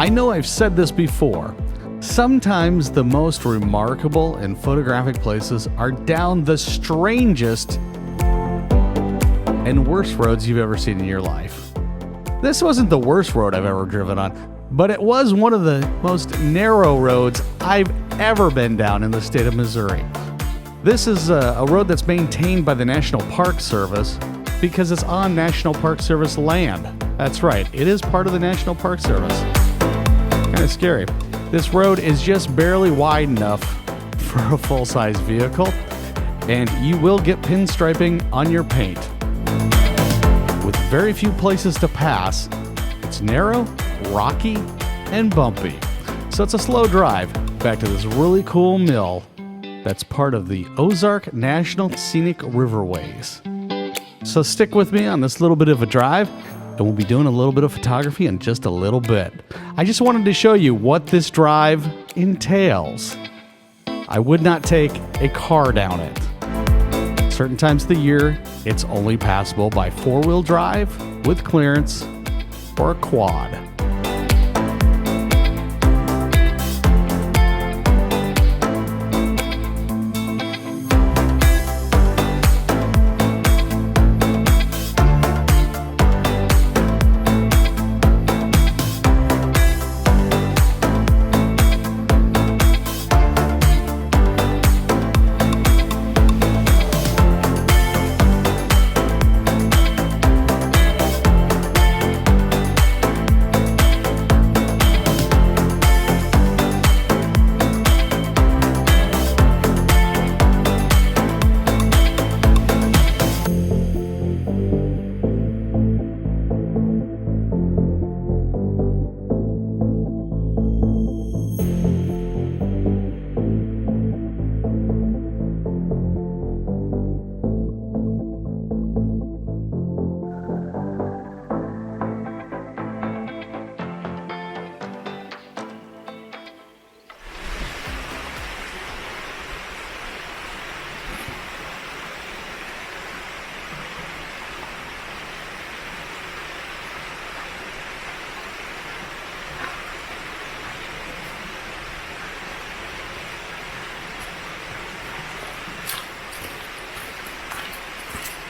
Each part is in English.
I know I've said this before. Sometimes the most remarkable and photographic places are down the strangest and worst roads you've ever seen in your life. This wasn't the worst road I've ever driven on, but it was one of the most narrow roads I've ever been down in the state of Missouri. This is a road that's maintained by the National Park Service because it's on National Park Service land. That's right, it is part of the National Park Service. Kind of scary. This road is just barely wide enough for a full-size vehicle, and you will get pinstriping on your paint. With very few places to pass, it's narrow, rocky, and bumpy. So it's a slow drive back to this really cool mill that's part of the Ozark National Scenic Riverways. So stick with me on this little bit of a drive, and we'll be doing a little bit of photography in just a little bit. I just wanted to show you what this drive entails. I would not take a car down it. Certain times of the year, it's only passable by four-wheel drive with clearance or a quad.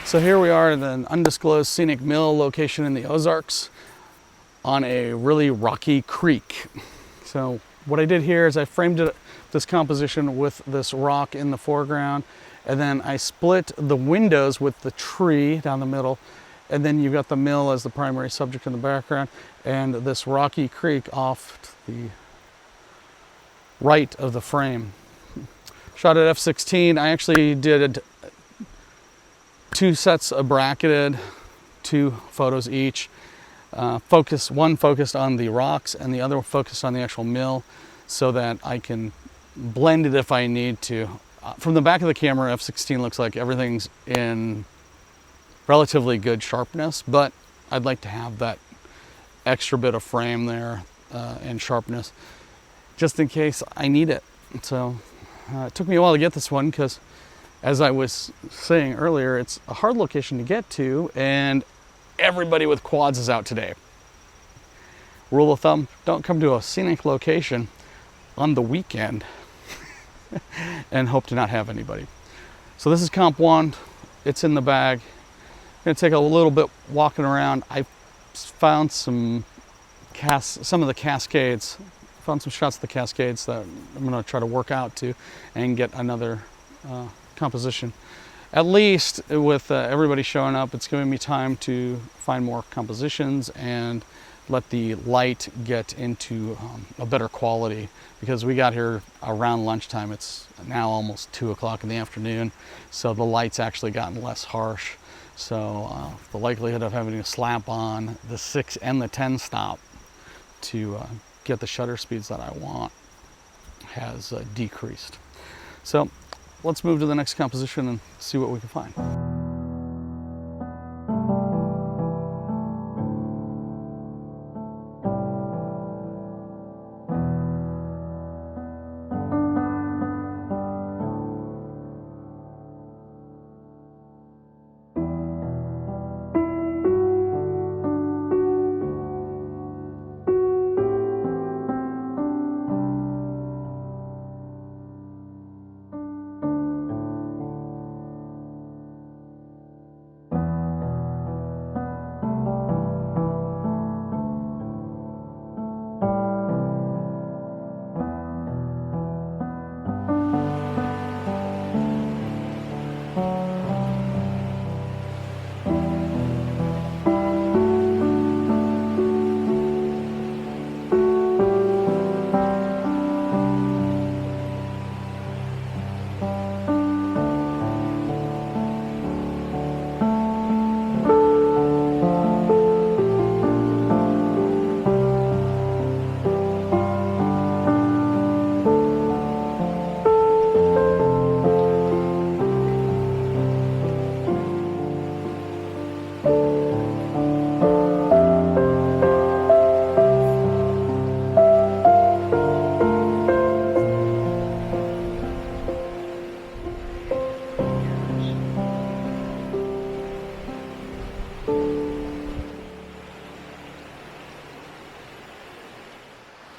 So here we are at an undisclosed scenic mill location in the Ozarks on a really rocky creek. So what I did here is I framed this composition with this rock in the foreground, and then I split the windows with the tree down the middle, and then you've got the mill as the primary subject in the background, and this rocky creek off to the right of the frame. Shot at f/16. I actually did two sets of bracketed, 2 photos each. One focused on the rocks and the other focused on the actual mill so that I can blend it if I need to. From the back of the camera, f/16 looks like everything's in relatively good sharpness, but I'd like to have that extra bit of frame there and sharpness just in case I need it. So it took me a while to get this one because, as I was saying earlier, it's a hard location to get to, and everybody with quads is out today. Rule of thumb, don't come to a scenic location on the weekend and hope to not have anybody. So this is comp 1. It's in the bag. I'm gonna take a little bit walking around. I found some of the cascades. Found some shots of the cascades that I'm gonna try to work out to and get another composition. At least with everybody showing up, it's giving me time to find more compositions and let the light get into a better quality, because we got here around lunchtime. It's now almost 2 o'clock in the afternoon, so the light's actually gotten less harsh. So the likelihood of having to slap on the 6 and the 10 stop to get the shutter speeds that I want has decreased. So let's move to the next composition and see what we can find.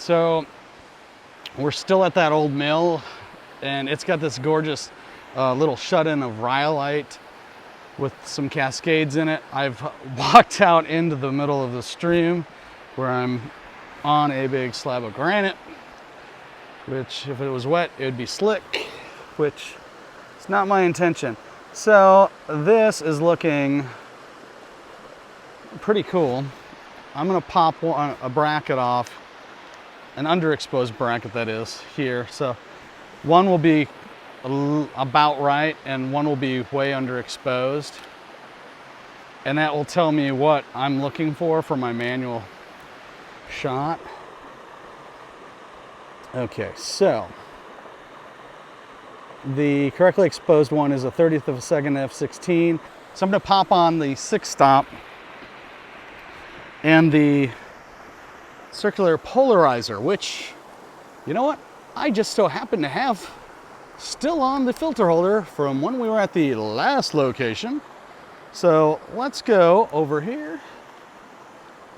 So we're still at that old mill, and it's got this gorgeous little shut-in of rhyolite with some cascades in it. I've walked out into the middle of the stream where I'm on a big slab of granite, which if it was wet, it would be slick, which is not my intention. So this is looking pretty cool. I'm gonna pop a bracket off, an underexposed bracket that is, here. So one will be about right and one will be way underexposed. And that will tell me what I'm looking for my manual shot. Okay, so the correctly exposed one is a 30th of a second f/16. So I'm gonna pop on the 6-stop and the circular polarizer, which, you know what? I just so happen to have still on the filter holder from when we were at the last location. So let's go over here.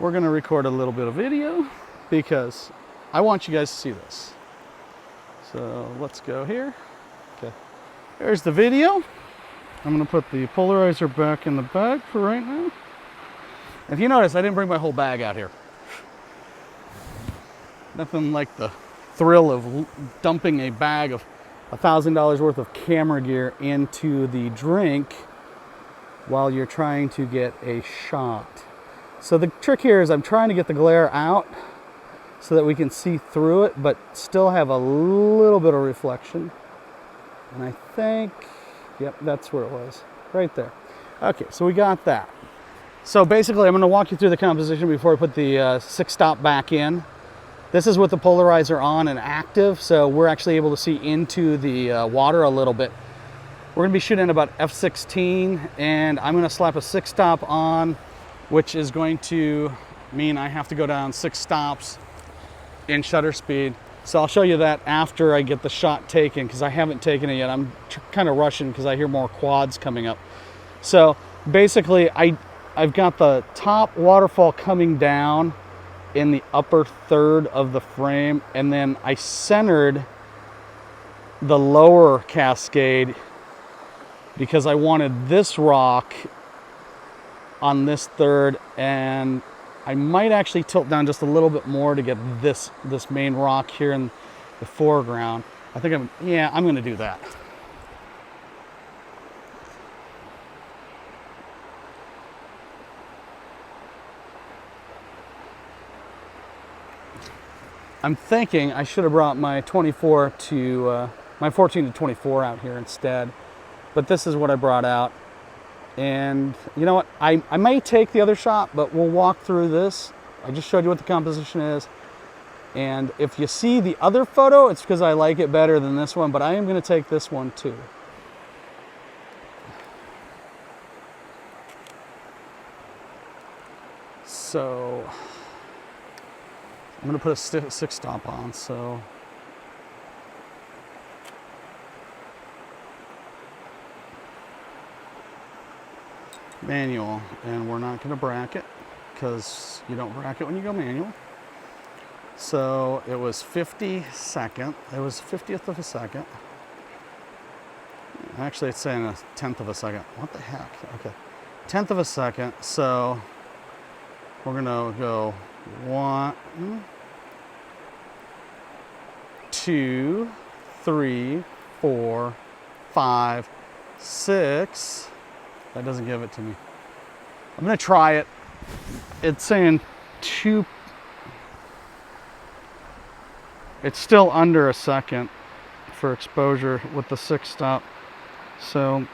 We're gonna record a little bit of video because I want you guys to see this. So let's go here. Okay, there's the video. I'm gonna put the polarizer back in the bag for right now. If you notice, I didn't bring my whole bag out here. Nothing like the thrill of dumping a bag of $1,000 worth of camera gear into the drink while you're trying to get a shot. So the trick here is I'm trying to get the glare out so that we can see through it, but still have a little bit of reflection. And I think, yep, that's where it was, right there. Okay, so we got that. So basically, I'm gonna walk you through the composition before I put the 6-stop back in. This is with the polarizer on and active, so we're actually able to see into the water a little bit. We're gonna be shooting about f/16, and I'm gonna slap a 6-stop on, which is going to mean I have to go down 6 stops in shutter speed. So I'll show you that after I get the shot taken, because I haven't taken it yet. I'm kind of rushing because I hear more quads coming up. So basically, I've got the top waterfall coming down in the upper third of the frame, and then I centered the lower cascade because I wanted this rock on this third, and I might actually tilt down just a little bit more to get this main rock here in the foreground. I think I'm gonna do that. I'm thinking I should have brought my 24 to my 14 to 24 out here instead, but this is what I brought out. And you know what? I may take the other shot, but we'll walk through this. I just showed you what the composition is. And if you see the other photo, it's because I like it better than this one, but I am going to take this one too. So I'm going to put a 6-stop on, so manual, and we're not going to bracket because you don't bracket when you go manual. So it was 50/2. It was 50th of a second. Actually, it's saying 1/10 of a second. What the heck? Okay, 1/10 of a second. So we're going to go 1, 2, 3, 4, 5, 6. That doesn't give it to me. I'm gonna try it. It's saying 2. It's still under a second for exposure with the 6-stop. So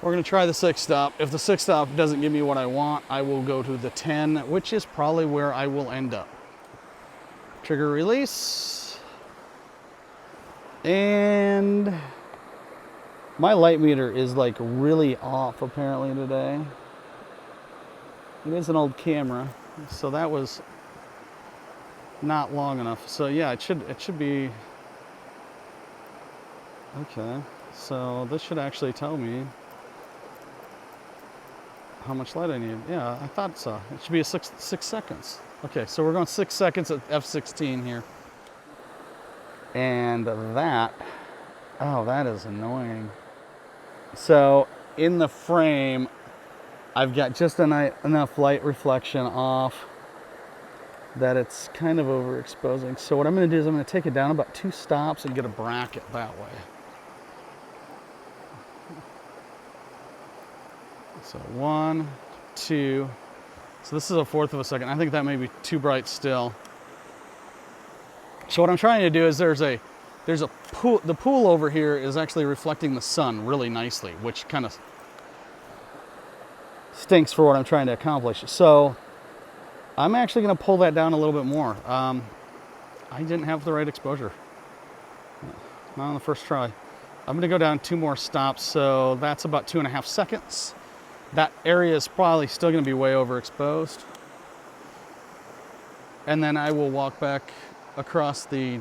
we're gonna try the 6-stop. If the 6-stop doesn't give me what I want, I will go to the 10, which is probably where I will end up. Trigger release. And my light meter is like really off apparently today. It is an old camera, so that was not long enough. So yeah, it should be okay. So this should actually tell me how much light I need. Yeah, I thought so. It should be a 6 seconds. Okay, so we're going 6 seconds at f16 here. And that, oh, that is annoying. So in the frame, I've got just enough light reflection off that it's kind of overexposing. So what I'm going to do is I'm going to take it down about 2 stops and get a bracket that way. So 1, 2. So this is 1/4 of a second. I think that may be too bright still. So what I'm trying to do is there's a pool. The pool over here is actually reflecting the sun really nicely, which kind of stinks for what I'm trying to accomplish. So I'm actually going to pull that down a little bit more. I didn't have the right exposure. Not on the first try. I'm going to go down 2 more stops, so that's about 2.5 seconds. That area is probably still going to be way overexposed. And then I will walk back across the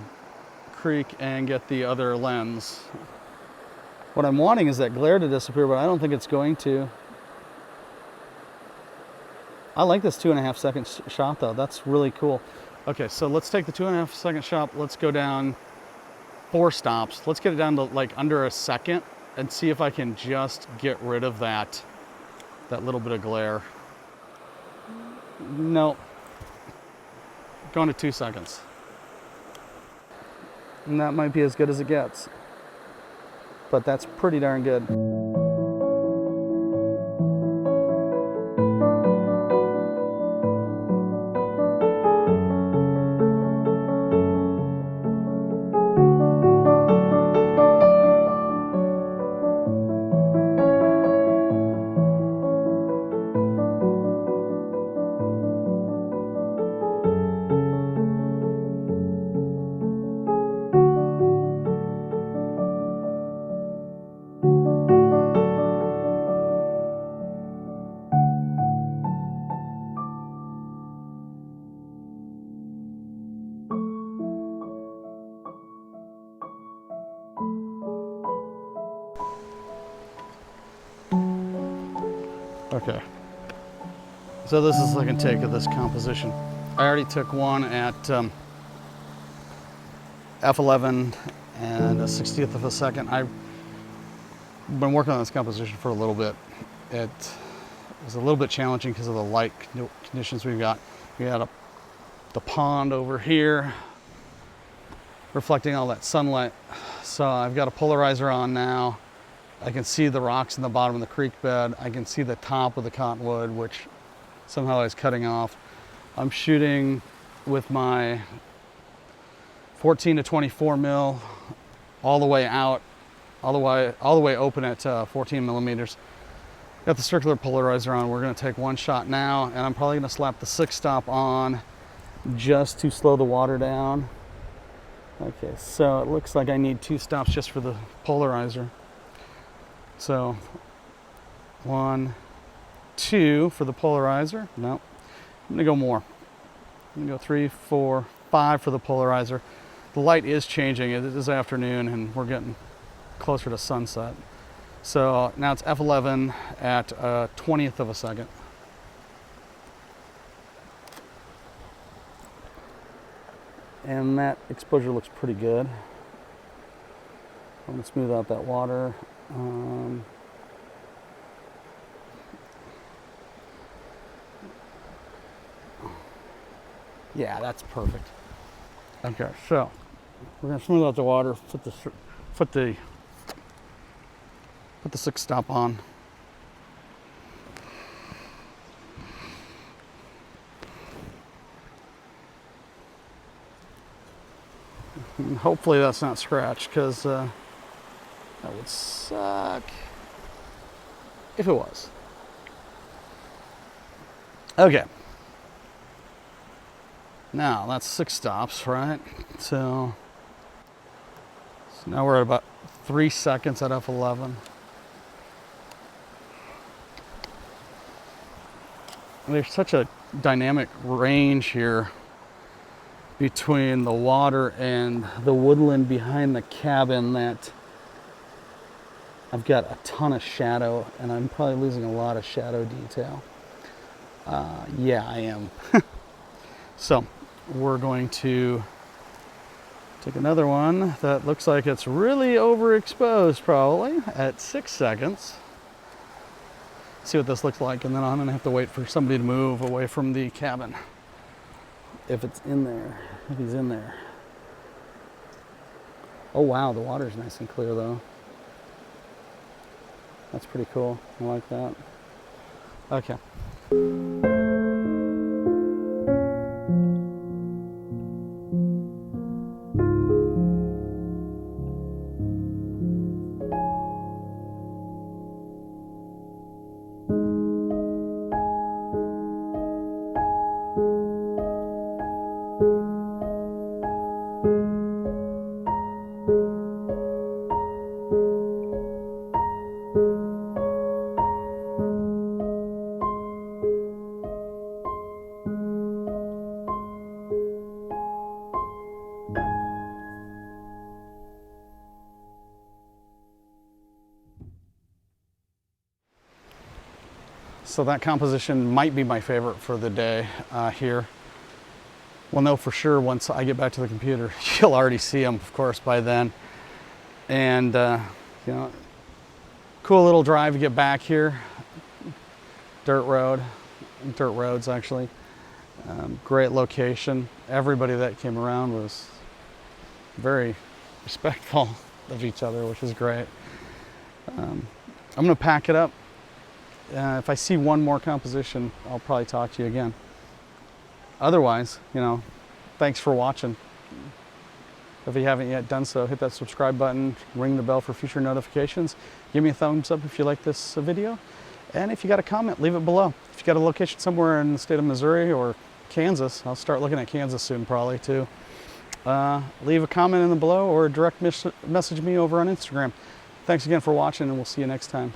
creek and get the other lens. What I'm wanting is that glare to disappear, but I don't think it's going to. I like this 2.5 second shot though. That's really cool. Okay, so let's take the 2.5 second shot. Let's go down 4 stops. Let's get it down to like under a second and see if I can just get rid of that little bit of glare. No. Going to 2 seconds. And that might be as good as it gets. But that's pretty darn good. Okay, so this is the second take of this composition. I already took one at f11 and a 60th of a second. I've been working on this composition for a little bit. It was a little bit challenging because of the light conditions we've got. We had the pond over here reflecting all that sunlight. So I've got a polarizer on now. I can see the rocks in the bottom of the creek bed. I can see the top of the cottonwood, which somehow is cutting off. I'm shooting with my 14 to 24 mil all the way out, all the way open at 14 millimeters. Got the circular polarizer on. We're going to take one shot now, and I'm probably going to slap the 6-stop on just to slow the water down. Okay, so it looks like I need 2 stops just for the polarizer. So 1, 2 for the polarizer. No, I'm gonna go more. I'm gonna go 3, 4, 5 for the polarizer. The light is changing. It is afternoon and we're getting closer to sunset. So now it's f11 at 20th of a second. And that exposure looks pretty good. I'm gonna smooth out that water. Yeah, that's perfect. Okay, so we're gonna smooth out the water, put the 6-stop on. And hopefully that's not scratched, because that would suck if it was. Okay. Now that's 6 stops, right? So now we're at about 3 seconds at f11. There's such a dynamic range here between the water and the woodland behind the cabin that I've got a ton of shadow, and I'm probably losing a lot of shadow detail. Yeah, I am. So we're going to take another one that looks like it's really overexposed, probably at 6 seconds. See what this looks like, and then I'm gonna have to wait for somebody to move away from the cabin. If it's in there, if he's in there. Oh wow, the water's nice and clear though. That's pretty cool, I like that. Okay. So that composition might be my favorite for the day here. We'll know for sure once I get back to the computer. You'll already see them, of course, by then. And, you know, cool little drive to get back here. Dirt roads actually. Great location. Everybody that came around was very respectful of each other, which is great. I'm gonna pack it up. If I see one more composition, I'll probably talk to you again. Otherwise, you know, thanks for watching. If you haven't yet done so, hit that subscribe button, ring the bell for future notifications. Give me a thumbs up if you like this video. And if you got a comment, leave it below. If you got a location somewhere in the state of Missouri or Kansas, I'll start looking at Kansas soon probably too. Leave a comment in the below or direct message me over on Instagram. Thanks again for watching, and we'll see you next time.